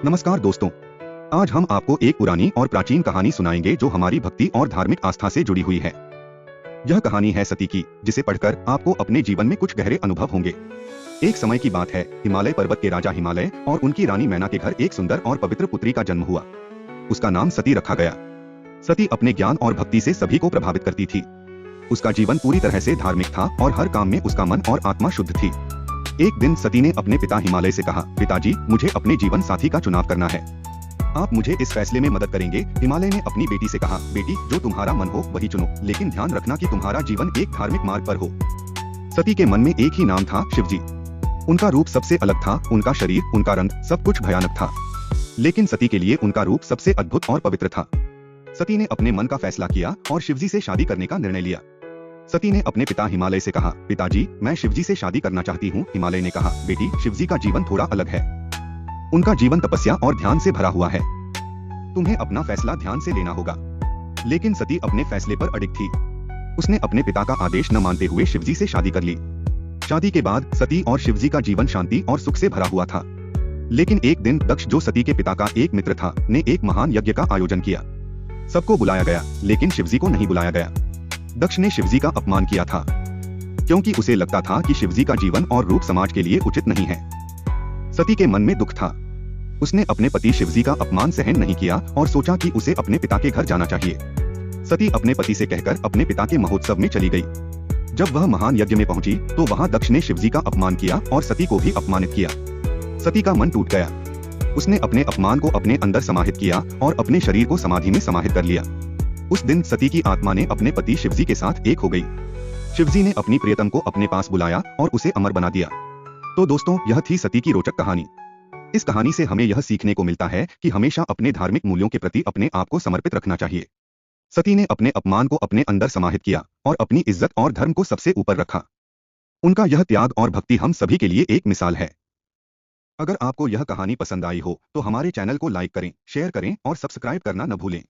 नमस्कार दोस्तों, आज हम आपको एक पुरानी और प्राचीन कहानी सुनाएंगे जो हमारी भक्ति और धार्मिक आस्था से जुड़ी हुई है। यह कहानी है सती की, जिसे पढ़कर आपको अपने जीवन में कुछ गहरे अनुभव होंगे। एक समय की बात है, हिमालय पर्वत के राजा हिमालय और उनकी रानी मैना के घर एक सुंदर और पवित्र पुत्री का जन्म हुआ। उसका नाम सती रखा गया। सती अपने ज्ञान और भक्ति से सभी को प्रभावित करती थी। उसका जीवन पूरी तरह से धार्मिक था और हर काम में उसका मन और आत्मा शुद्ध थी। एक दिन सती ने अपने पिता हिमालय से कहा, पिताजी, मुझे अपने जीवन साथी का चुनाव करना है। आप मुझे इस फैसले में मदद करेंगे? हिमालय ने अपनी बेटी से कहा, बेटी, जो तुम्हारा मन हो वही चुनो, लेकिन ध्यान रखना कि तुम्हारा जीवन एक धार्मिक मार्ग पर हो। सती के मन में एक ही नाम था, शिवजी। उनका रूप सबसे अलग था, उनका शरीर, उनका रंग, सब कुछ भयानक था। लेकिन सती के लिए उनका रूप सबसे अद्भुत और पवित्र था। सती ने अपने मन का फैसला किया और शिवजी से शादी करने का निर्णय लिया। सती ने अपने पिता हिमालय से कहा, पिताजी, मैं शिवजी से शादी करना चाहती हूँ। हिमालय ने कहा, बेटी, शिवजी का जीवन थोड़ा अलग है। उनका जीवन तपस्या और ध्यान से भरा हुआ है। तुम्हें अपना फैसला ध्यान से लेना होगा। लेकिन सती अपने फैसले पर अडिग थी। उसने अपने पिता का आदेश न मानते हुए शिवजी से शादी कर ली। शादी के बाद सती और शिवजी का जीवन शांति और सुख से भरा हुआ था। लेकिन एक दिन दक्ष, जो सती के पिता का एक मित्र था, ने एक महान यज्ञ का आयोजन किया। सबको बुलाया गया, लेकिन शिवजी को नहीं बुलाया गया। दक्ष ने शिवजी का अपमान किया था, क्योंकि उसे लगता था कि शिवजी का जीवन और रूप समाज के लिए उचित नहीं है। सती के मन में दुख था। उसने अपने पति शिवजी का अपमान सहन नहीं किया और सोचा कि उसे अपने पिता के घर जाना चाहिए। सती अपने पति से कहकर अपने पिता के महोत्सव में चली गई। जब वह महान यज्ञ में पहुंची तो वहां दक्ष ने शिवजी का अपमान किया और सती को भी अपमानित किया। सती का मन टूट गया। उसने अपने अपमान को अपने अंदर समाहित किया और अपने शरीर को समाधि में समाहित कर लिया। उस दिन सती की आत्मा ने अपने पति शिवजी के साथ एक हो गई। शिवजी ने अपनी प्रियतम को अपने पास बुलाया और उसे अमर बना दिया। तो दोस्तों, यह थी सती की रोचक कहानी। इस कहानी से हमें यह सीखने को मिलता है कि हमेशा अपने धार्मिक मूल्यों के प्रति अपने आप को समर्पित रखना चाहिए। सती ने अपने अपमान को अपने अंदर समाहित किया और अपनी इज्जत और धर्म को सबसे ऊपर रखा। उनका यह त्याग और भक्ति हम सभी के लिए एक मिसाल है। अगर आपको यह कहानी पसंद आई हो तो हमारे चैनल को लाइक करें, शेयर करें और सब्सक्राइब करना न भूलें।